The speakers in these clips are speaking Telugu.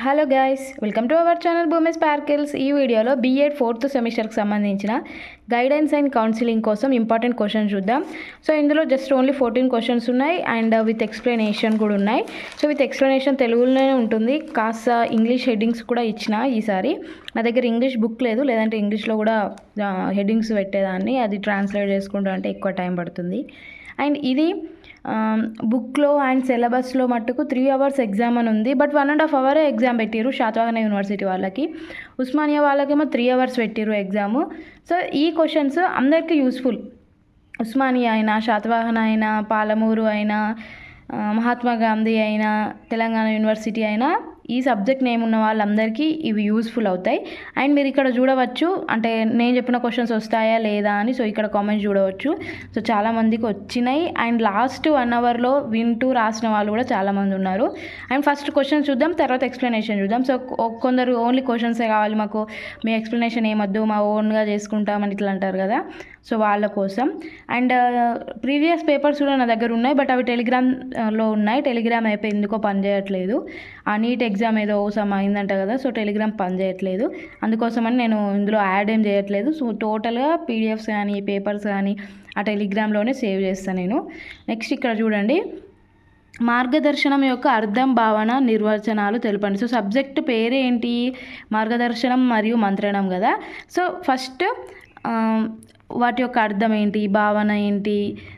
Hello guys, welcome to our channel భూమి స్పార్కిల్స్. ఈ వీడియోలో బీఎడ్ 4th సెమిస్టర్కి సంబంధించిన గైడెన్స్ అండ్ కౌన్సిలింగ్ కోసం ఇంపార్టెంట్ క్వశ్చన్స్ చూద్దాం. సో ఇందులో జస్ట్ ఓన్లీ 14 క్వశ్చన్స్ ఉన్నాయి అండ్ విత్ ఎక్స్ప్లెనేషన్ కూడా ఉన్నాయి. సో విత్ ఎక్స్ప్లెనేషన్ తెలుగులోనే ఉంటుంది, కాస్త ఇంగ్లీష్ హెడ్డింగ్స్ కూడా ఇచ్చిన. ఈసారి నా దగ్గర ఇంగ్లీష్ బుక్ లేదు, లేదంటే ఇంగ్లీష్లో కూడా హెడ్డింగ్స్ పెట్టేదాన్ని. అది ట్రాన్స్లేట్ చేసుకుంటూ అంటే ఎక్కువ టైం పడుతుంది. అండ్ ఇది బుక్లో అండ్ సిలబస్లో మట్టుకు 3 hours ఎగ్జామ్ అని ఉంది, బట్ 1.5 hour ఎగ్జామ్ పెట్టిరు శాతవాహన యూనివర్సిటీ వాళ్ళకి. ఉస్మానియా వాళ్ళకేమో 3 hours పెట్టిరు ఎగ్జాము. సో ఈ క్వశ్చన్స్ అందరికీ యూస్ఫుల్. ఉస్మానియా అయినా, శాతవాహన అయినా, పాలమూరు అయినా, మహాత్మా గాంధీ అయినా, తెలంగాణ యూనివర్సిటీ అయినా, ఈ సబ్జెక్ట్ నేమ్ ఉన్న వాళ్ళందరికీ ఇవి యూస్ఫుల్ అవుతాయి. అండ్ మీరు ఇక్కడ చూడవచ్చు, అంటే నేను చెప్పిన క్వశ్చన్స్ వస్తాయా లేదా అని. సో ఇక్కడ కామెంట్స్ చూడవచ్చు. సో చాలామందికి వచ్చినాయి అండ్ లాస్ట్ 1 hourలో వింటూ రాసిన వాళ్ళు కూడా చాలామంది ఉన్నారు. అండ్ ఫస్ట్ క్వశ్చన్స్ చూద్దాం, తర్వాత ఎక్స్ప్లెనేషన్ చూద్దాం. సో కొందరు ఓన్లీ క్వశ్చన్సే కావాలి మాకు, మీ ఎక్స్ప్లెనేషన్ ఏమొద్దు, మా ఓన్గా చేసుకుంటామని ఇట్లా అంటారు కదా. సో వాళ్ళ కోసం. అండ్ ప్రీవియస్ పేపర్స్ కూడా నా దగ్గర ఉన్నాయి, బట్ అవి టెలిగ్రామ్లో ఉన్నాయి. టెలిగ్రామ్ అయిపోయి ఎందుకో పనిచేయట్లేదు. ఆ నీట్ ఎగ్జామ్ ఏదో అవసరం అయిందంట కదా, సో టెలిగ్రామ్ పనిచేయట్లేదు. అందుకోసమని నేను ఇందులో యాడ్ ఏం చేయట్లేదు. సో టోటల్గా పీడిఎఫ్స్ కానీ పేపర్స్ కానీ ఆ టెలిగ్రామ్లోనే సేవ్ చేస్తాను నేను. నెక్స్ట్ ఇక్కడ చూడండి, మార్గదర్శనం యొక్క అర్థం, భావన, నిర్వచనాలు తెలపండి. సో సబ్జెక్ట్ పేరు ఏంటి? మార్గదర్శనం మరియు మంత్రణం కదా. సో ఫస్ట్ వాటి యొక్క అర్థం ఏంటి, భావన ఏంటి?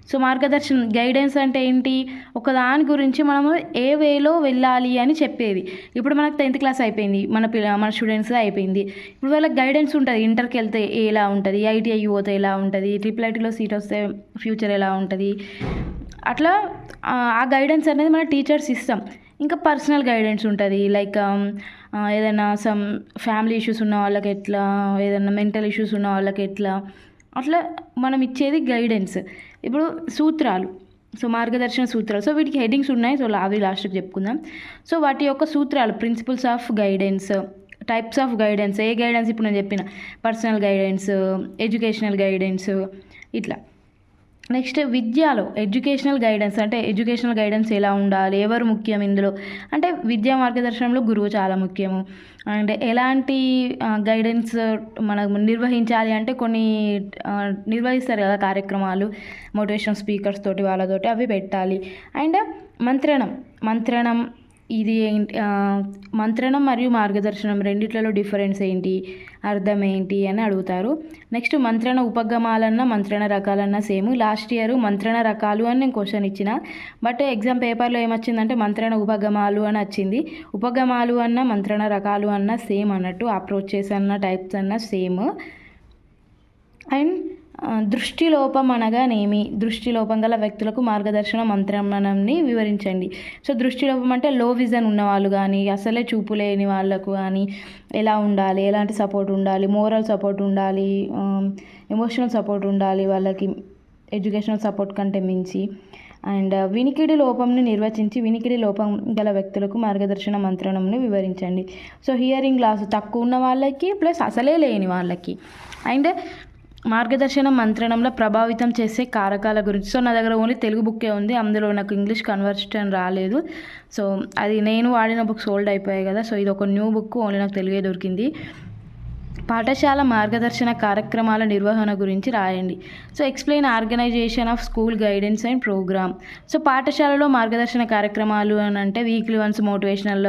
సో మార్గదర్శనం, గైడెన్స్ అంటే ఏంటి? ఒక దాని గురించి మనము ఏ వేలో వెళ్ళాలి అని చెప్పేది. ఇప్పుడు మనకు 10th క్లాస్ అయిపోయింది, మన స్టూడెంట్స్ అయిపోయింది. ఇప్పుడు వాళ్ళకి గైడెన్స్ ఉంటుంది. ఇంటర్కి వెళ్తే ఎలా ఉంటుంది, ఐటీఐ పోతే ఎలా ఉంటుంది, IIITలో సీట్ వస్తే ఫ్యూచర్ ఎలా ఉంటుంది, అట్లా ఆ గైడెన్స్ అనేది మన టీచర్స్ ఇస్తాం. ఇంకా పర్సనల్ గైడెన్స్ ఉంటుంది, లైక్ ఏదైనా సమ్ ఫ్యామిలీ ఇష్యూస్ ఉన్న వాళ్ళకి ఎట్లా, ఏదైనా మెంటల్ ఇష్యూస్ ఉన్న వాళ్ళకి ఎట్లా, అట్లా మనం ఇచ్చేది గైడెన్స్. ఇప్పుడు సూత్రాలు, సో మార్గదర్శన సూత్రాలు. సో వీటికి హెడ్డింగ్స్ ఉన్నాయి, సో అవి లాస్ట్కి చెప్పుకుందాం. సో వాటి యొక్క సూత్రాలు, principles of guidance, types of guidance. ఏ గైడెన్స్ ఇప్పుడు నేను చెప్పిన, పర్సనల్ గైడెన్స్, ఎడ్యుకేషనల్ గైడెన్స్, ఇట్లా. నెక్స్ట్ విద్యలో ఎడ్యుకేషనల్ గైడెన్స్, అంటే ఎడ్యుకేషనల్ గైడెన్స్ ఎలా ఉండాలి, ఎవరు ముఖ్యం ఇందులో అంటే విద్యా మార్గదర్శనంలో గురువు చాలా ముఖ్యము. అండ్ ఎలాంటి గైడెన్స్ మనం నిర్వహించాలి అంటే కొన్ని నిర్వహిస్తారు కదా కార్యక్రమాలు, మోటివేషనల్ స్పీకర్స్ తోటి వాళ్ళతోటి, అవి పెట్టాలి. అండ్ మంత్రణం ఇది మంత్రణం మరియు మార్గదర్శనం రెండిట్లలో డిఫరెన్స్ ఏంటి, అర్థం ఏంటి అని అడుగుతారు. నెక్స్ట్ మంత్రణ ఉపగమాలన్న మంత్రణ రకాలన్న సేమ్. లాస్ట్ ఇయర్ మంత్రణ రకాలు అని నేను క్వశ్చన్ ఇచ్చిన, బట్ ఎగ్జామ్ పేపర్లో ఏమొచ్చిందంటే మంత్రణ ఉపగమాలు అని వచ్చింది. ఉపగమాలు అన్న మంత్రణ రకాలు అన్న సేమ్ అన్నట్టు, అప్రోచెస్ అన్న టైప్స్ అన్న సేమ్. అండ్ దృష్టిలోపం అనగానేమి? దృష్టిలోపం గల వ్యక్తులకు మార్గదర్శన మంత్రణంని వివరించండి. సో దృష్టిలోపం అంటే లో విజన్ ఉన్నవాళ్ళు కానీ, అసలే చూపు లేని వాళ్ళకు కానీ ఎలా ఉండాలి, ఎలాంటి సపోర్ట్ ఉండాలి, మోరల్ సపోర్ట్ ఉండాలి, ఎమోషనల్ సపోర్ట్ ఉండాలి వాళ్ళకి, ఎడ్యుకేషనల్ సపోర్ట్ కంటే మించి. అండ్ వినికిడి లోపంని నిర్వచించి వినికిడి లోపం గల వ్యక్తులకు మార్గదర్శన మంత్రణంని వివరించండి. సో హియరింగ్ లాస్ తక్కువ ఉన్న వాళ్ళకి ప్లస్ అసలే లేని వాళ్ళకి. అండ్ మార్గదర్శన మంత్రణంలో ప్రభావితం చేసే కారకాల గురించి. సో నా దగ్గర ఓన్లీ తెలుగు బుక్కే ఉంది, అందులో నాకు ఇంగ్లీష్ కన్వర్షన్ రాలేదు. సో అది నేను వాడిన బుక్స్ ఓల్డ్ అయిపోయాయి కదా, సో ఇది ఒక న్యూ బుక్, ఓన్లీ నాకు తెలుగే దొరికింది. పాఠశాల మార్గదర్శన కార్యక్రమాల నిర్వహణ గురించి రాయండి. So explain organisation of school guidance and programme. So పాఠశాలలో మార్గదర్శన కార్యక్రమాలు అని అంటే వీక్లీ వన్స్ మోటివేషనల్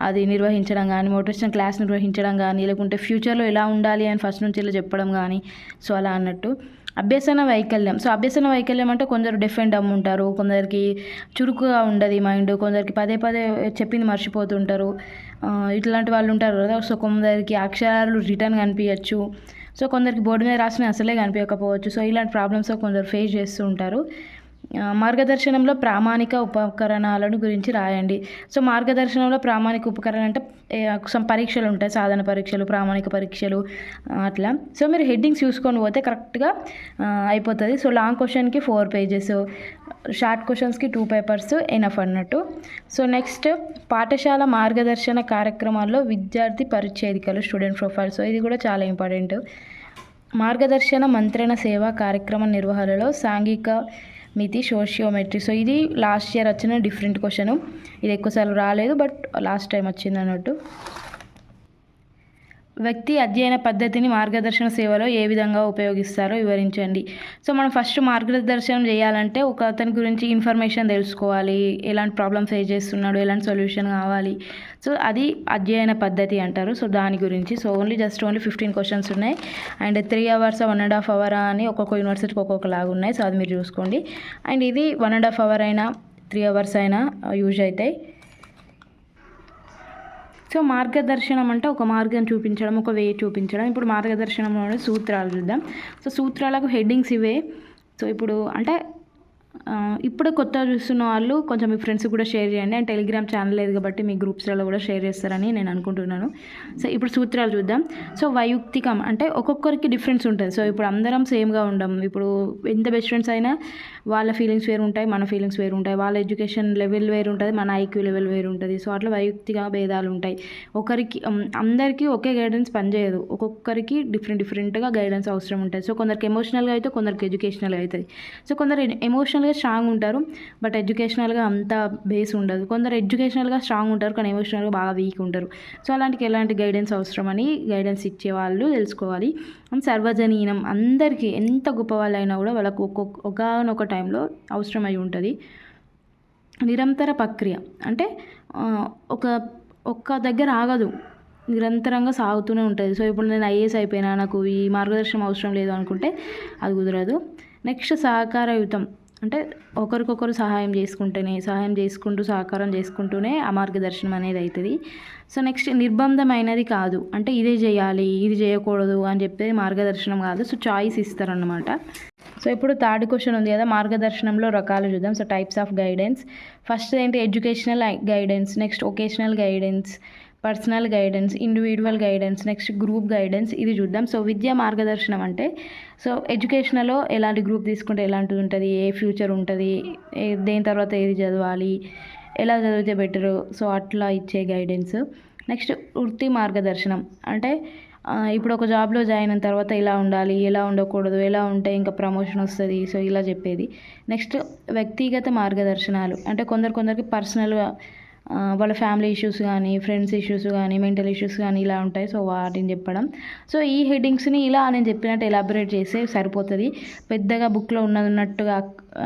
అది నిర్వహించడం కానీ, మోటివేషనల్ క్లాస్ నిర్వహించడం కానీ, లేకుంటే ఫ్యూచర్లో ఎలా ఉండాలి అని ఫస్ట్ నుంచి ఇలా చెప్పడం కానీ, సో అలా అన్నట్టు. అభ్యసన వైకల్యం. సో అభ్యసన వైకల్యం అంటే కొందరు డెఫ్ అండ్ డమ్ ఉంటారు, కొందరికి చురుకుగా ఉండదు మైండ్, కొందరికి పదే చెప్పింది మర్చిపోతుంటారు, ఇట్లాంటి వాళ్ళు ఉంటారు కదా. సో కొందరికి అక్షరాలు రిటర్న్ కనిపించచ్చు, సో కొందరికి బోర్డు మీద రాసిన అసలే కనిపించకపోవచ్చు. సో ఇలాంటి ప్రాబ్లమ్స్ కొందరు ఫేస్ చేస్తూ ఉంటారు. మార్గదర్శనంలో ప్రామాణిక ఉపకరణాలను గురించి రాయండి. సో మార్గదర్శనంలో ప్రామాణిక ఉపకరణ అంటే సమ్ పరీక్షలు ఉంటాయి, సాధన పరీక్షలు, ప్రామాణిక పరీక్షలు అట్లా. సో మీరు హెడ్డింగ్స్ చూసుకొని పోతే కరెక్ట్గా అయిపోతుంది. సో లాంగ్ క్వశ్చన్కి 4 pages, షార్ట్ క్వశ్చన్స్కి 2 papers ఎనఫ్ అన్నట్టు. సో నెక్స్ట్ పాఠశాల మార్గదర్శన కార్యక్రమాల్లో విద్యార్థి పరిచ్ఛేదికలు, స్టూడెంట్ ప్రొఫైల్. సో ఇది కూడా చాలా ఇంపార్టెంట్. మార్గదర్శన మంత్రణ సేవా కార్యక్రమ నిర్వహణలో సాంఘిక మితి, సోషియోమెట్రీ. సో ఇది లాస్ట్ ఇయర్ వచ్చిన డిఫరెంట్ క్వశ్చన్. ఇది ఎక్కువసార్లు రాలేదు, బట్ లాస్ట్ టైం వచ్చింది అన్నట్టు. వ్యక్తి అధ్యయన పద్ధతిని మార్గదర్శన సేవలో ఏ విధంగా ఉపయోగిస్తారో వివరించండి. సో మనం ఫస్ట్ మార్గదర్శనం చేయాలంటే ఒక అతని గురించి ఇన్ఫర్మేషన్ తెలుసుకోవాలి, ఎలాంటి ప్రాబ్లమ్ ఫేస్ చేస్తున్నాడు, ఎలాంటి సొల్యూషన్ కావాలి. సో అది అధ్యయన పద్ధతి అంటారు. సో దాని గురించి ఓన్లీ 15 క్వశ్చన్స్ ఉన్నాయి. అండ్ 3 hours 1.5 hour అని ఒక్కొక్క యూనివర్సిటీకి ఒక్కొక్కలాగా ఉన్నాయి. సో అది మీరు చూసుకోండి. అండ్ ఇది 1.5 hour అయినా 3 hours అయినా యూజ్ అవుతాయి. సో మార్గదర్శనం అంటే ఒక మార్గం చూపించడం, ఒక వే చూపించడం. ఇప్పుడు మార్గదర్శనంలో సూత్రాలు చూద్దాం. సో సూత్రాలకు హెడ్డింగ్స్ ఇవే. సో ఇప్పుడు అంటే ఇప్పుడు కొత్తగా చూస్తున్న వాళ్ళు కొంచెం మీ ఫ్రెండ్స్ కూడా షేర్ చేయండి. అండ్ టెలిగ్రామ్ ఛానల్ లేదు కాబట్టి మీ గ్రూప్స్లలో కూడా షేర్ చేస్తారని నేను అనుకుంటున్నాను. సో ఇప్పుడు సూత్రాలు చూద్దాం. సో వైయుక్తికం అంటే ఒక్కొక్కరికి డిఫరెన్స్ ఉంటుంది. సో ఇప్పుడు అందరం సేమ్గా ఉండం. ఇప్పుడు ఎంత బెస్ట్ ఫ్రెండ్స్ అయినా వాళ్ళ ఫీలింగ్స్ వేరు ఉంటాయి, మన ఫీలింగ్స్ వేరు ఉంటాయి. వాళ్ళ ఎడ్యుకేషన్ లెవెల్ వేరు ఉంటుంది, మన ఐక్యూ లెవెల్ వేరు ఉంటుంది. సో అట్లా వైయుక్తిక భేదాలు ఉంటాయి. అందరికీ ఒకే గైడెన్స్ పనిచేయదు. ఒక్కొక్కరికి డిఫరెంట్గా గైడెన్స్ అవసరం ఉంటుంది. సో కొందరికి ఎమోషనల్గా అయితే, కొందరికి ఎడ్యుకేషనల్గా అవుతుంది. సో కొందరు ఎమోషనల్గా స్ట్రాంగ్ ఉంటారు, బట్ ఎడ్యుకేషనల్గా అంత బేస్ ఉండదు. కొందరు ఎడ్యుకేషనల్గా స్ట్రాంగ్ ఉంటారు, కానీ ఎమోషనల్గా బాగా వీక్ ఉంటారు. సో అలాంటికి ఎలాంటి గైడెన్స్ అవసరమని గైడెన్స్ ఇచ్చే వాళ్ళు తెలుసుకోవాలి. సర్వజనీనం అందరికీ ఎంత గొప్ప వాళ్ళైనా కూడా వాళ్ళకు ఒకనొక టైంలో అవసరమై ఉంటుంది. నిరంతర ప్రక్రియ అంటే ఒక్క దగ్గర ఆగదు, నిరంతరంగా సాగుతూనే ఉంటుంది. సో ఇప్పుడు నేను ఐఏఎస్ అయిపోయినా, నాకు ఈ మార్గదర్శనం అవసరం లేదు అనుకుంటే అది కుదరదు. నెక్స్ట్ సహకారయుతం అంటే ఒకరికొకరు సహాయం చేసుకుంటూ సహకారం చేసుకుంటూనే ఆ మార్గదర్శనం అనేది అవుతుంది. సో నెక్స్ట్ నిర్బంధమైనది కాదు అంటే ఇదే చేయాలి, ఇది చేయకూడదు అని చెప్పేది మార్గదర్శనం కాదు. సో చాయిస్ ఇస్తారన్నమాట. సో ఇప్పుడు థర్డ్ క్వశ్చన్ ఉంది కదా, మార్గదర్శనంలో రకాలు చూద్దాం. So types of guidance. First ఏంటి, educational guidance, next vocational guidance, personal guidance, individual guidance, next group guidance. ఇది చూద్దాం. సో విద్యా మార్గదర్శనం అంటే సో ఎడ్యుకేషన్లో ఎలాంటి గ్రూప్ తీసుకుంటే ఎలాంటిది ఉంటుంది, ఏ ఫ్యూచర్ ఉంటుంది, దేని తర్వాత ఏది చదవాలి, ఎలా చదివితే బెటరు, సో అట్లా ఇచ్చే గైడెన్స్. నెక్స్ట్ వృత్తి మార్గదర్శనం అంటే ఇప్పుడు ఒక జాబ్లో జాయిన్ అయిన తర్వాత ఇలా ఉండాలి, ఎలా ఉండకూడదు, ఎలా ఉంటే ఇంకా ప్రమోషన్ వస్తుంది, సో ఇలా చెప్పేది. నెక్స్ట్ వ్యక్తిగత మార్గదర్శనాలు అంటే కొందరికి పర్సనల్గా వాళ్ళ ఫ్యామిలీ ఇష్యూస్ కానీ, ఫ్రెండ్స్ ఇష్యూస్ కానీ, మెంటల్ ఇష్యూస్ కానీ ఇలా ఉంటాయి. సో వాటిని చెప్పడం. సో ఈ హెడ్డింగ్స్ని ఇలా నేను చెప్పినట్టు ఎలాబరేట్ చేస్తే సరిపోతుంది. పెద్దగా బుక్లో ఉన్నట్టుగా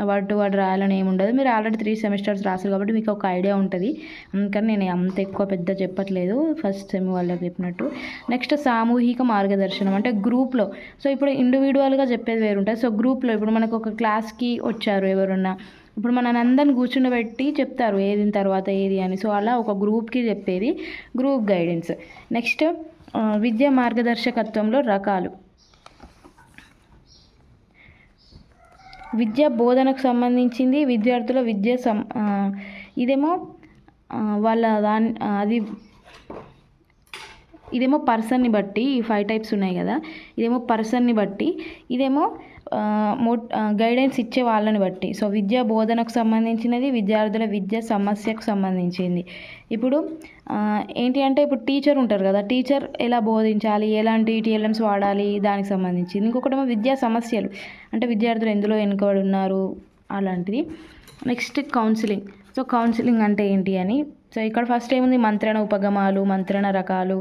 వర్డ్ టు వర్డ్ రాయాలని ఏమి ఉండదు. మీరు ఆల్రెడీ 3 semesters రాశారు కాబట్టి మీకు ఒక ఐడియా ఉంటుంది. అందుకని నేను అంత ఎక్కువ పెద్ద చెప్పట్లేదు, ఫస్ట్ సెమ్ వాళ్ళకి చెప్పినట్టు. నెక్స్ట్ సామూహిక మార్గదర్శనం అంటే గ్రూప్లో. సో ఇప్పుడు ఇండివిజువల్గా చెప్పేది వేరు ఉంటుంది. సో గ్రూప్లో ఇప్పుడు మనకు ఒక క్లాస్కి వచ్చారు ఎవరున్నా, ఇప్పుడు మన అందరిని కూర్చుండబెట్టి చెప్తారు ఏది తర్వాత ఏది అని. సో అలా ఒక గ్రూప్కి చెప్పేది గ్రూప్ గైడెన్స్. నెక్స్ట్ విద్యా మార్గదర్శకత్వంలో రకాలు. విద్యా బోధనకు సంబంధించింది, విద్యార్థుల ఇదేమో వాళ్ళ ఇదేమో పర్సన్ని బట్టి ఈ 5 types ఉన్నాయి కదా, ఇదేమో పర్సన్ని బట్టి, ఇదేమో గైడెన్స్ ఇచ్చే వాళ్ళని బట్టి. సో విద్యా బోధనకు సంబంధించినది, విద్యార్థుల విద్యా సమస్యకు సంబంధించింది. ఇప్పుడు ఏంటి అంటే ఇప్పుడు టీచర్ ఉంటారు కదా, టీచర్ ఎలా బోధించాలి, ఎలాంటి TLMs వాడాలి దానికి సంబంధించింది. ఇంకొకటేమో విద్యా సమస్యలు అంటే విద్యార్థులు ఎందులో వెనుకబడి ఉన్నారు అలాంటిది. Next counselling. సో కౌన్సిలింగ్ అంటే ఏంటి అని. సో ఇక్కడ ఫస్ట్ ఏముంది, మంత్రణ ఉపగమాలు, మంత్రణ రకాలు.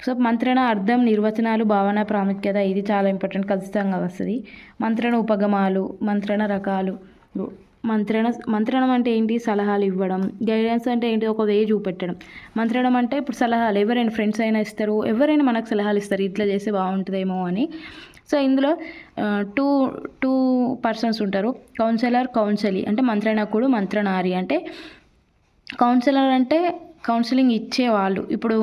సో మంత్రణ అర్థం, నిర్వచనాలు, భావన, ప్రాముఖ్యత, ఇది చాలా ఇంపార్టెంట్, ఖచ్చితంగా వస్తుంది. మంత్రణ ఉపగమాలు, మంత్రణ రకాలు. మంత్రణం అంటే ఏంటి, సలహాలు ఇవ్వడం. గైడెన్స్ అంటే ఏంటి, ఒక వే చూపెట్టడం. మంత్రణం అంటే ఇప్పుడు సలహాలు ఎవరైనా ఫ్రెండ్స్ అయినా ఇస్తారు, ఎవరైనా మనకు సలహాలు ఇస్తారు ఇట్లా చేస్తే బాగుంటుందేమో అని. సో ఇందులో టూ పర్సన్స్ ఉంటారు, కౌన్సిలర్, కౌన్సిలీ. అంటే మంత్రణకుడు, మంత్రణారి. అంటే కౌన్సిలర్ అంటే కౌన్సిలింగ్ ఇచ్చేవాళ్ళు. ఇప్పుడు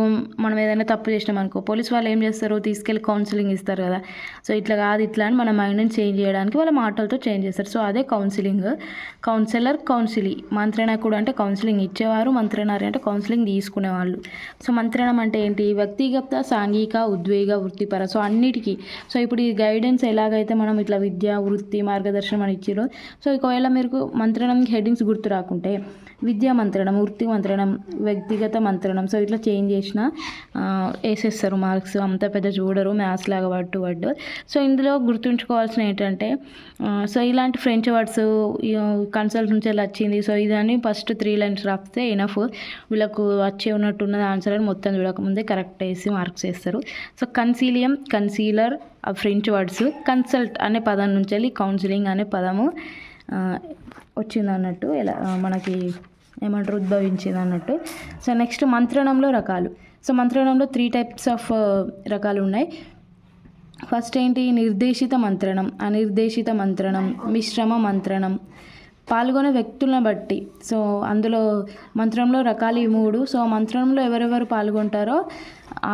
మనం ఏదైనా తప్పు చేసినాం అనుకో, పోలీస్ వాళ్ళు ఏం చేస్తారు, తీసుకెళ్ళి కౌన్సిలింగ్ ఇస్తారు కదా. సో ఇట్లా కాదు ఇట్లా అని మన మైండ్ని చేంజ్ చేయడానికి వాళ్ళ మాటలతో చేంజ్ చేస్తారు. సో అదే కౌన్సిలింగ్. Councillor, counsellee. మంత్రణకుడు అంటే కౌన్సిలింగ్ ఇచ్చేవారు, మంత్రణారి అంటే కౌన్సిలింగ్ తీసుకునేవాళ్ళు. సో మంత్రణం అంటే ఏంటి, వ్యక్తిగత, సాంఘిక, ఉద్వేగ, వృత్తిపర. సో అన్నిటికీ. సో ఇప్పుడు ఈ గైడెన్స్ ఎలాగైతే మనం ఇట్లా విద్య, వృత్తి, మార్గదర్శనం అని ఇచ్చిరో, సో ఒకవేళ మీకు మంత్రణంకి హెడ్డింగ్స్ గుర్తు రాకుంటే విద్యా మంత్రణం, వృత్తి మంత్రణం, వ్యక్తిగత మంత్రణం. సో ఇట్లా చేంజ్ చేసిన వేసేస్తారు మార్క్స్. అంత పెద్ద చూడరు మ్యాథ్స్ లాగా వర్డ్ టు వర్డ్. సో ఇందులో గుర్తుంచుకోవాల్సిన ఏంటంటే సో ఇలాంటి ఫ్రెంచ్ వర్డ్స్ కన్సల్ట్ నుంచి వచ్చింది. సో ఇదని ఫస్ట్ 3 లైన్స్ రాస్తే ఎనఫ్. వీళ్ళకు వచ్చే ఉన్నట్టున్నది ఆన్సర్ అని మొత్తం చూడకముందే కరెక్ట్ వేసి మార్క్స్ వేస్తారు. సో కన్సీలియం, కన్సీలర్ ఫ్రెంచ్ వర్డ్స్. కన్సల్ట్ అనే పదం నుంచి వెళ్ళి కౌన్సిలింగ్ అనే పదము వచ్చింది అన్నట్టు, ఇలా మనకి ఏమంటారు ఉద్భవించింది అన్నట్టు. సో నెక్స్ట్ మంత్రణంలో రకాలు. సో మంత్రణంలో 3 టైప్స్ ఆఫ్ రకాలు ఉన్నాయి. ఫస్ట్ ఏంటి? నిర్దేశిత మంత్రణం, అనిర్దేశిత మంత్రణం, మిశ్రమ మంత్రణం. పాల్గొనే వ్యక్తులను బట్టి. సో అందులో మంత్రంలో రకాలు ఈ 3. సో మంత్రంలో ఎవరెవరు పాల్గొంటారో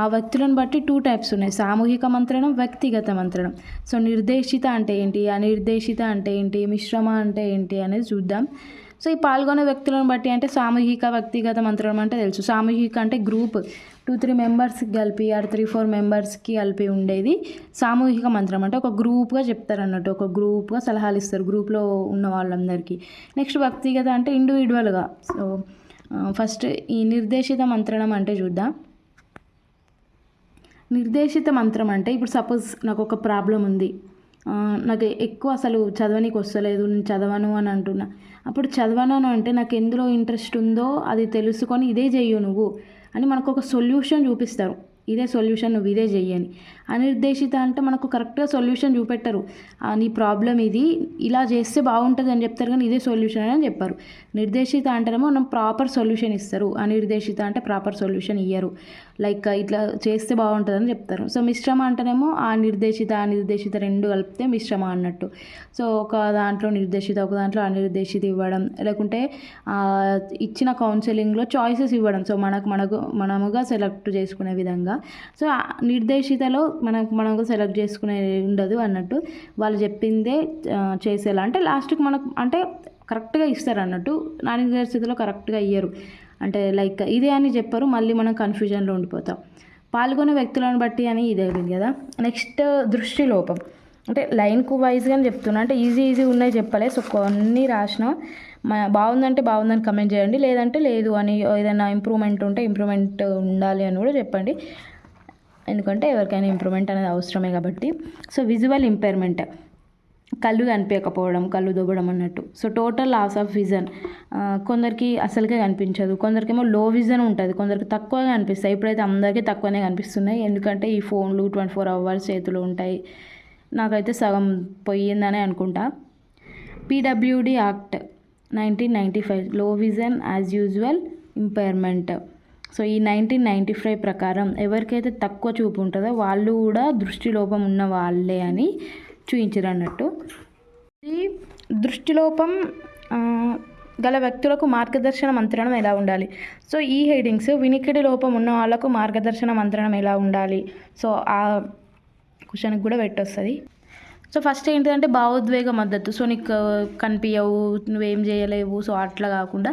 ఆ వ్యక్తులను బట్టి 2 టైప్స్ ఉన్నాయి. సామూహిక మంత్రణం, వ్యక్తిగత మంత్రణం. సో నిర్దేశిత అంటే ఏంటి, అనిర్దేశిత అంటే ఏంటి, మిశ్రమ అంటే ఏంటి అనేది చూద్దాం. సో ఈ పాల్గొనే వ్యక్తులను బట్టి అంటే సామూహిక, వ్యక్తిగత మంత్రణం అంటే తెలుసు. సామూహిక అంటే గ్రూప్ 2-3 మెంబర్స్కి కలిపి 3-4 మెంబర్స్కి కలిపి ఉండేది సామూహిక మంత్రం. అంటే ఒక గ్రూప్గా చెప్తారు అన్నట్టు, ఒక గ్రూప్గా సలహాలు ఇస్తారు గ్రూప్లో ఉన్న వాళ్ళందరికీ. నెక్స్ట్ వ్యక్తిగత అంటే ఇండివిజువల్గా. సో ఫస్ట్ ఈ నిర్దేశిత మంత్రణం అంటే చూద్దాం. నిర్దేశిత మంత్రం అంటే ఇప్పుడు సపోజ్ నాకు ఒక ప్రాబ్లం ఉంది, నాకు ఎక్కువ అసలు చదవనీకి వస్తలేదు, నేను చదవను అని అంటున్నా. అప్పుడు చదవను అంటే నాకు ఎందులో ఇంట్రెస్ట్ ఉందో అది తెలుసుకొని ఇదే చెయ్యు నువ్వు అని మనకు ఒక సొల్యూషన్ చూపిస్తారు. ఇదే సొల్యూషన్, నువ్వు ఇదే చెయ్యని. అనిర్దేశిత అంటే మనకు కరెక్ట్గా సొల్యూషన్ చూపెట్టరు. నీ ప్రాబ్లం ఇది, ఇలా చేస్తే బాగుంటుంది అని చెప్తారు, కానీ ఇదే సొల్యూషన్ అని చెప్పారు. నిర్దేశిత అంటేనేమో మనం ప్రాపర్ సొల్యూషన్ ఇస్తారు, అనిర్దేశిత అంటే ప్రాపర్ సొల్యూషన్ ఇయ్యరు. లైక్ ఇట్లా చేస్తే బాగుంటుందని చెప్తారు. సో మిశ్రమ అంటేనేమో ఆ నిర్దేశిత అనిర్దేశిత 2 కలిపితే మిశ్రమ అన్నట్టు. సో ఒక దాంట్లో నిర్దేశిత, ఒక దాంట్లో అనిర్దేశిత ఇవ్వడం, లేకుంటే ఇచ్చిన కౌన్సిలింగ్లో చాయిసెస్ ఇవ్వడం. సో మనముగా సెలెక్ట్ చేసుకునే విధంగా. సో నిర్దేశితలో మనకు సెలెక్ట్ చేసుకునే ఉండదు అన్నట్టు, వాళ్ళు చెప్పిందే చేసేలా. అంటే లాస్ట్కి మనకు అంటే కరెక్ట్గా ఇస్తారు అన్నట్టు. అనిర్దేశితలో కరెక్ట్గా ఇయ్యరు, అంటే లైక్ ఇదే అని చెప్పరు, మళ్ళీ మనం కన్ఫ్యూజన్లో ఉండిపోతాం. పాల్గొనే వ్యక్తులను బట్టి అని ఇదే కదా. నెక్స్ట్ దృష్టి లోపం. అంటే లైన్కు వైజ్గా చెప్తున్నా, అంటే ఈజీ ఉన్నాయి చెప్పలే. సో కొన్ని రాసిన బాగుందంటే బాగుందని కమెంట్ చేయండి, లేదంటే లేదు అని, ఏదైనా ఇంప్రూవ్మెంట్ ఉంటే ఇంప్రూవ్మెంట్ ఉండాలి అని కూడా చెప్పండి, ఎందుకంటే ఎవరికైనా ఇంప్రూవ్మెంట్ అనేది అవసరమే కాబట్టి. సో విజువల్ ఇంపైర్మెంట్, కళ్ళు కనిపించకపోవడం, కళ్ళు దొబ్బడం అన్నట్టు. So total loss of vision, కొందరికి అసలుకే కనిపించదు, కొందరికేమో లో విజన్ ఉంటుంది, కొందరికి తక్కువగా కనిపిస్తాయి. ఇప్పుడైతే అందరికీ తక్కువనే కనిపిస్తున్నాయి, ఎందుకంటే ఈ ఫోన్లు 24 అవర్స్ చేతులు ఉంటాయి. నాకైతే సగం పోయిందనే అనుకుంటా. PWD యాక్ట్ 1995 లో vision as usual impairment. So ఈ 1995 ప్రకారం ఎవరికైతే తక్కువ చూపు ఉంటుందో వాళ్ళు కూడా దృష్టిలోపం ఉన్న వాళ్ళే అని చూపించారు అన్నట్టు. ఈ దృష్టిలోపం గల వ్యక్తులకు మార్గదర్శన మంత్రణం ఎలా ఉండాలి. సో ఈ హెడింగ్స్ వినికిడి లోపం ఉన్న వాళ్ళకు మార్గదర్శన మంత్రణం ఎలా ఉండాలి. సో ఆ క్వశ్చన్కి కూడా పెట్టొస్తుంది. సో ఫస్ట్ ఏంటిదంటే భావోద్వేగ మద్దతు. సో నీకు కనిపించవు, నువ్వేం చేయలేవు, సో అట్లా కాకుండా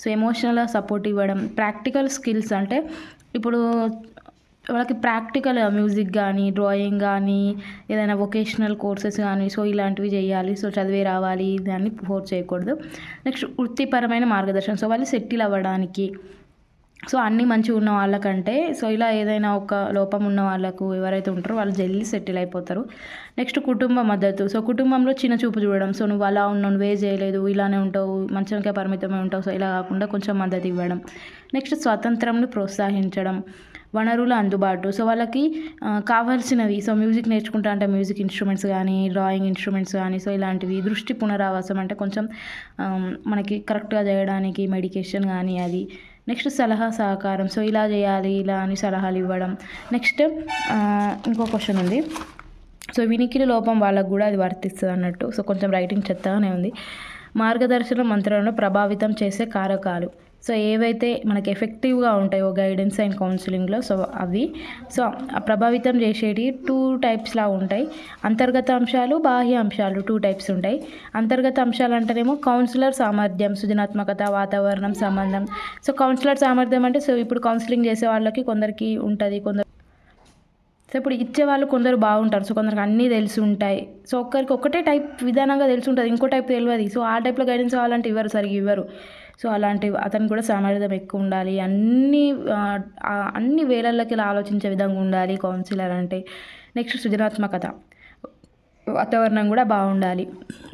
సో ఎమోషనల్గా సపోర్ట్ ఇవ్వడం. ప్రాక్టికల్ స్కిల్స్ అంటే ఇప్పుడు వాళ్ళకి ప్రాక్టికల్ మ్యూజిక్ కానీ, డ్రాయింగ్ కానీ, ఏదైనా వొకేషనల్ కోర్సెస్ కానీ, సో ఇలాంటివి చేయాలి. సో చదివే రావాలి, దాన్ని ఫోర్స్ చేయకూడదు. నెక్స్ట్ వృత్తిపరమైన మార్గదర్శనం. సో వాళ్ళు సెటిల్ అవ్వడానికి, సో అన్నీ మంచిగా ఉన్న వాళ్ళకంటే సో ఇలా ఏదైనా ఒక లోపం ఉన్న వాళ్ళకు ఎవరైతే ఉంటారో వాళ్ళు జల్దీ సెటిల్ అయిపోతారు. నెక్స్ట్ కుటుంబ మద్దతు. సో కుటుంబంలో చిన్న చూపు చూడడం. సో నువ్వు అలా ఉన్నావు, నువ్వే చేయలేదు, ఇలానే ఉంటావు, మంచంకే పరిమితమై ఉంటావు, సో ఇలా కాకుండా కొంచెం మద్దతు ఇవ్వడం. నెక్స్ట్ స్వాతంత్రంను ప్రోత్సహించడం. వనరుల అందుబాటు. సో వాళ్ళకి కావాల్సినవి, సో మ్యూజిక్ నేర్చుకుంటా అంటే మ్యూజిక్ ఇన్స్ట్రుమెంట్స్ కానీ, డ్రాయింగ్ ఇన్స్ట్రుమెంట్స్ కానీ, సో ఇలాంటివి. దృష్టి పునరావాసం అంటే కొంచెం మనకి కరెక్ట్గా చేయడానికి మెడికేషన్ కానీ అది. నెక్స్ట్ సలహా సహకారం. సో ఇలా చేయాలి, ఇలా అని సలహాలు ఇవ్వడం. నెక్స్ట్ ఇంకో క్వశ్చన్ ఉంది. సో వినికిడి లోపం వాళ్ళకు కూడా అది వర్తిస్తుంది అన్నట్టు. సో కొంచెం రైటింగ్ చెత్తగానే ఉంది. మార్గదర్శన మంత్రాలను ప్రభావితం చేసే కారకాలు. సో ఏవైతే మనకి ఎఫెక్టివ్గా ఉంటాయో గైడెన్స్ అండ్ కౌన్సిలింగ్లో, సో అవి సో ప్రభావితం చేసేటి 2 టైప్స్లా ఉంటాయి. అంతర్గత అంశాలు, బాహ్య అంశాలు 2 టైప్స్ ఉంటాయి. అంతర్గత అంశాలు అంటేనేమో కౌన్సిలర్ సామర్థ్యం, సృజనాత్మకత, వాతావరణం, సంబంధం. సో కౌన్సిలర్ సామర్థ్యం అంటే సో ఇప్పుడు కౌన్సిలింగ్ చేసే వాళ్ళకి కొందరికి ఉంటుంది, సో ఇప్పుడు ఇచ్చేవాళ్ళు కొందరు బాగుంటారు, సో కొందరికి అన్నీ తెలిసి ఉంటాయి. సో ఒక్కరికి ఒకటే టైప్ విధానంగా తెలిసి ఉంటుంది, ఇంకో టైప్ తెలియదు. సో ఆ టైప్లో గైడెన్స్ కావాలంటే ఇవ్వరు, సరిగ్గా ఇవ్వరు. సో అలాంటి అతను కూడా సామర్థ్యం ఎక్కువ ఉండాలి, అన్ని వేలల్లోకి ఆలోచించే విధంగా ఉండాలి కౌన్సిలర్ అంటే. నెక్స్ట్ సృజనాత్మకత, వాతావరణం కూడా బాగుండాలి.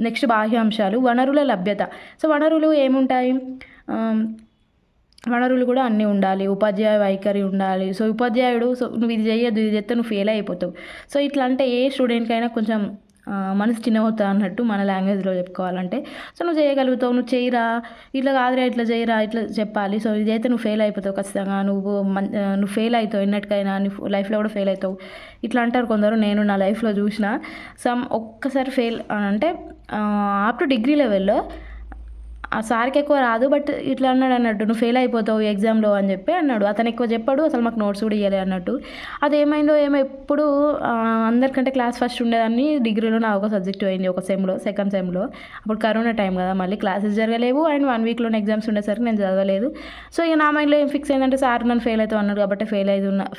నెక్స్ట్ బాహ్య అంశాలు, వనరుల లభ్యత. సో వనరులు ఏముంటాయి, వనరులు కూడా అన్నీ ఉండాలి. ఉపాధ్యాయ వైఖరి ఉండాలి. సో ఉపాధ్యాయుడు సో నువ్వు ఇది చేయొద్దు, ఇది చేస్తే నువ్వు ఫెయిల్ అయిపోతావు. సో ఇట్లా అంటే ఏ స్టూడెంట్కైనా కొంచెం మనసు చిన్నవుతా అన్నట్టు మన లాంగ్వేజ్లో చెప్పుకోవాలంటే. సో నువ్వు చేయగలుగుతావు, నువ్వు చేయరా, ఇట్లా కాదురా, ఇట్లా చేయరా, ఇట్లా చెప్పాలి. సో ఇదైతే నువ్వు ఫెయిల్ అయిపోతావు ఖచ్చితంగా, నువ్వు ఫెయిల్ అవుతావు, ఎన్నటికైనా నీ లైఫ్లో కూడా ఫెయిల్ అవుతావు, ఇట్లా అంటారు కొందరు. నేను నా లైఫ్లో చూసిన ఒక్కసారి ఫెయిల్ అంటే అప్ టు డిగ్రీ లెవెల్లో ఆ సార్కి ఎక్కువ రాదు, బట్ ఇట్లా అన్నాడు అన్నట్టు, నువ్వు ఫెయిల్ అయిపోతావు ఎగ్జామ్లో అని చెప్పి అన్నాడు. అతను ఎక్కువ చెప్పాడు, అసలు మాకు నోట్స్ కూడా ఇవ్వలే అన్నట్టు. అదేమైందో ఏమో, ఎప్పుడు అందరికంటే క్లాస్ ఫస్ట్ ఉండేదాన్ని, డిగ్రీలో నా ఒక సబ్జెక్ట్ పోయింది ఒక సెమ్లో, సెకండ్ సెమ్లో. అప్పుడు కరోనా టైం కదా, మళ్ళీ క్లాసెస్ జరగలేవు అండ్ 1 వీక్లోనే ఎగ్జామ్స్ ఉండేసరికి నేను చదవలేదు. సో ఇక నా మైండ్లో ఏం ఫిక్స్ అయిందంటే, సార్ నన్ను ఫెయిల్ అవుతావు అన్నాడు కాబట్టి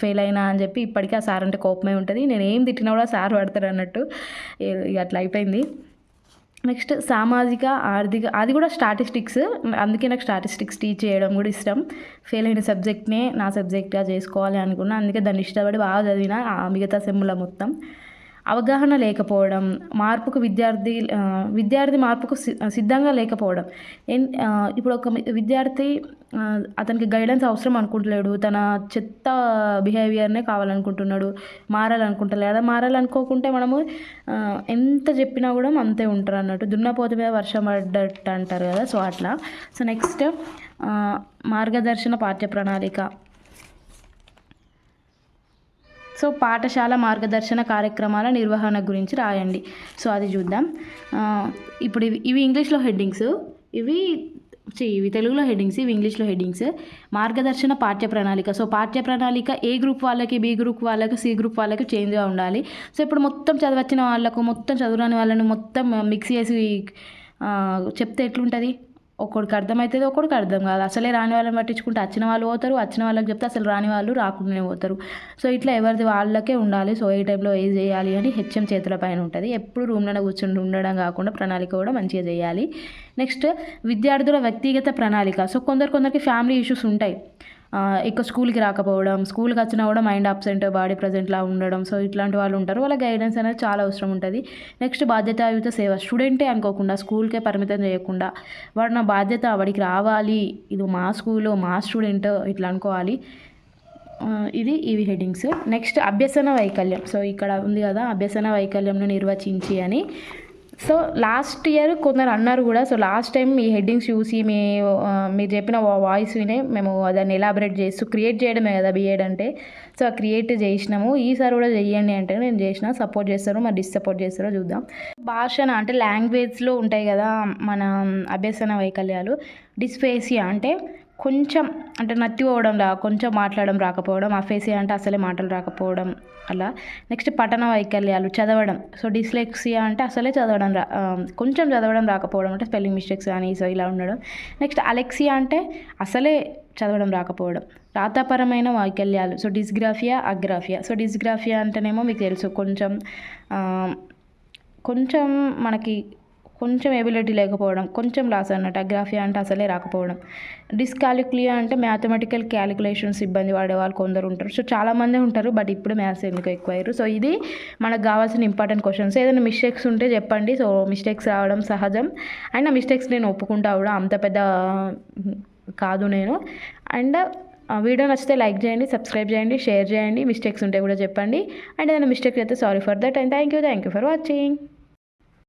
ఫెయిల్ అయినా అని చెప్పి ఇప్పటికీ ఆ సార్ అంటే కోపమే ఉంటుంది. నేను ఏం తిట్టినా కూడా సార్ పడతారు అన్నట్టు, ఇక అట్లా అయిపోయింది. నెక్స్ట్ సామాజిక ఆర్థిక, అది కూడా స్టాటిస్టిక్స్. అందుకే నాకు స్టాటిస్టిక్స్ టీచ్ చేయడం కూడా ఇష్టం. ఫెయిల్ అయిన సబ్జెక్ట్నే నా సబ్జెక్ట్గా చేసుకోవాలి అనుకున్నా, అందుకే దాన్ని ఇష్టపడి బాగా చదివిన మిగతా సెమ్ముల మొత్తం. అవగాహన లేకపోవడం, విద్యార్థి మార్పుకు సిద్ధంగా లేకపోవడం. ఇప్పుడు ఒక విద్యార్థి అతనికి గైడెన్స్ అవసరం అనుకుంటలేడు, తన చెత్త బిహేవియర్నే కావాలనుకుంటున్నాడు, మారాలనుకుంటలేడు. మారాలనుకోకుంటే మనము ఎంత చెప్పినా కూడా అంతే ఉంటారు అన్నట్టు, దున్నపోతు మీద వర్షం పడ్డట్టు అంటారు కదా, సో అట్లా. సో నెక్స్ట్ మార్గదర్శన పాఠ్య ప్రణాళిక. సో పాఠశాల మార్గదర్శన కార్యక్రమాల నిర్వహణ గురించి రాయండి. సో అది చూద్దాం. ఇప్పుడు ఇవి ఇంగ్లీష్లో హెడ్డింగ్స్, ఇవి తెలుగులో హెడ్డింగ్స్, ఇవి ఇంగ్లీష్లో హెడ్డింగ్స్. మార్గదర్శన పాఠ్య ప్రణాళిక. సో పాఠ్య ప్రణాళిక ఏ గ్రూప్ వాళ్ళకి, బి గ్రూప్ వాళ్ళకి, సి గ్రూప్ వాళ్ళకి చేంజ్గా ఉండాలి. సో ఇప్పుడు మొత్తం చదివచ్చిన వాళ్ళకు, మొత్తం చదువురాని వాళ్ళని మొత్తం మిక్స్ చేసి చెప్తే ఎట్లుంటుంది, ఒక్కడికి అర్థమవుతుంది, ఒక్కడికి అర్థం కాదు. అసలే రాని వాళ్ళని పట్టించుకుంటే వచ్చిన వాళ్ళు పోతారు, వచ్చిన వాళ్ళకి చెప్తే అసలు రాని వాళ్ళు రాకుండానే పోతారు. సో ఇట్లా ఎవరిది వాళ్ళకే ఉండాలి. సో ఏ టైంలో ఏది చేయాలి అని హెచ్ఎం చేతుల పైన ఉంటుంది. ఎప్పుడు రూమ్లోనే కూర్చుని ఉండడం కాకుండా ప్రణాళిక కూడా మంచిగా చేయాలి. నెక్స్ట్ విద్యార్థుల వ్యక్తిగత ప్రణాళిక. సో కొందరికి ఫ్యామిలీ ఇష్యూస్ ఉంటాయి, ఎక్కువ స్కూల్కి రాకపోవడం, స్కూల్కి వచ్చినా కూడా మైండ్ అబ్సెంట్, బాడీ ప్రజెంట్లా ఉండడం. సో ఇట్లాంటి వాళ్ళు ఉంటారు, వాళ్ళ గైడెన్స్ అనేది చాలా అవసరం ఉంటుంది. నెక్స్ట్ బాధ్యతాయుత సేవ. స్టూడెంటే అనుకోకుండా, స్కూల్కే పరిమితం చేయకుండా, వాడు నా బాధ్యత, వాడికి రావాలి, ఇది మా స్కూలు, మా స్టూడెంట్, ఇట్లా అనుకోవాలి. ఇవి హెడ్డింగ్స్. నెక్స్ట్ అభ్యసన వైకల్యం. సో ఇక్కడ ఉంది కదా, అభ్యసన వైకల్యంను నిర్వచించి అని. సో లాస్ట్ ఇయర్ కొందరు అన్నారు కూడా. సో లాస్ట్ టైం ఈ హెడ్డింగ్స్ చూసి మీరు చెప్పిన వాయిస్ వినే మేము దాన్ని ఎలాబరేట్ చేస్తూ క్రియేట్ చేయడమే కదా బీఎడ్ అంటే. సో క్రియేట్ చేసినాము. ఈసారి కూడా చెయ్యండి అంటే నేను చేసిన. సపోర్ట్ చేస్తారో మరి డిస్సపోర్ట్ చేస్తారో చూద్దాం. భాషన అంటే లాంగ్వేజ్లో ఉంటాయి కదా మన అభ్యసన వైకల్యాలు. డిస్ఫేసియా అంటే కొంచెం అంటే నత్తిపోవడం కొంచెం మాట్లాడడం రాకపోవడం. అఫేసియా అంటే అసలే మాటలు రాకపోవడం అలా. నెక్స్ట్ పఠన వైకల్యాలు, చదవడం. సో డిస్లెక్సియా అంటే అసలే కొంచెం చదవడం రాకపోవడం, అంటే స్పెల్లింగ్ మిస్టేక్స్ కానీ సో ఇలా ఉండడం. నెక్స్ట్ అలెక్సియా అంటే అసలే చదవడం రాకపోవడం. రాతపరమైన వైకల్యాలు. So dysgraphia, agraphia. So dysgraphia అంటేనేమో మీకు తెలుసు, కొంచెం మనకి కొంచెం ఎబిలిటీ లేకపోవడం, కొంచెం లాస్ అన్నట్టు. అగ్రాఫియా అంటే అసలే రాకపోవడం. డిస్కాలిక్యులియా అంటే మ్యాథమెటికల్ క్యాలిక్యులేషన్స్ ఇబ్బంది పడే వాళ్ళు కొందరు ఉంటారు. సో చాలామంది ఉంటారు, బట్ ఇప్పుడు మ్యాథ్స్ ఎందుకు ఎక్కువ అయ్యారు. సో ఇది మనకు కావాల్సిన ఇంపార్టెంట్ క్వశ్చన్స్. ఏదైనా మిస్టేక్స్ ఉంటే చెప్పండి. సో మిస్టేక్స్ రావడం సహజం, అండ్ మిస్టేక్స్ నేను ఒప్పుకుంటా కూడా, అంత పెద్ద కాదు నేను. అండ్ వీడియో నచ్చితే లైక్ చేయండి, సబ్స్క్రైబ్ చేయండి, షేర్ చేయండి. మిస్టేక్స్ ఉంటే కూడా చెప్పండి. అండ్ ఏదైనా మిస్టేక్ అయితే sorry for that, and thank you for watching.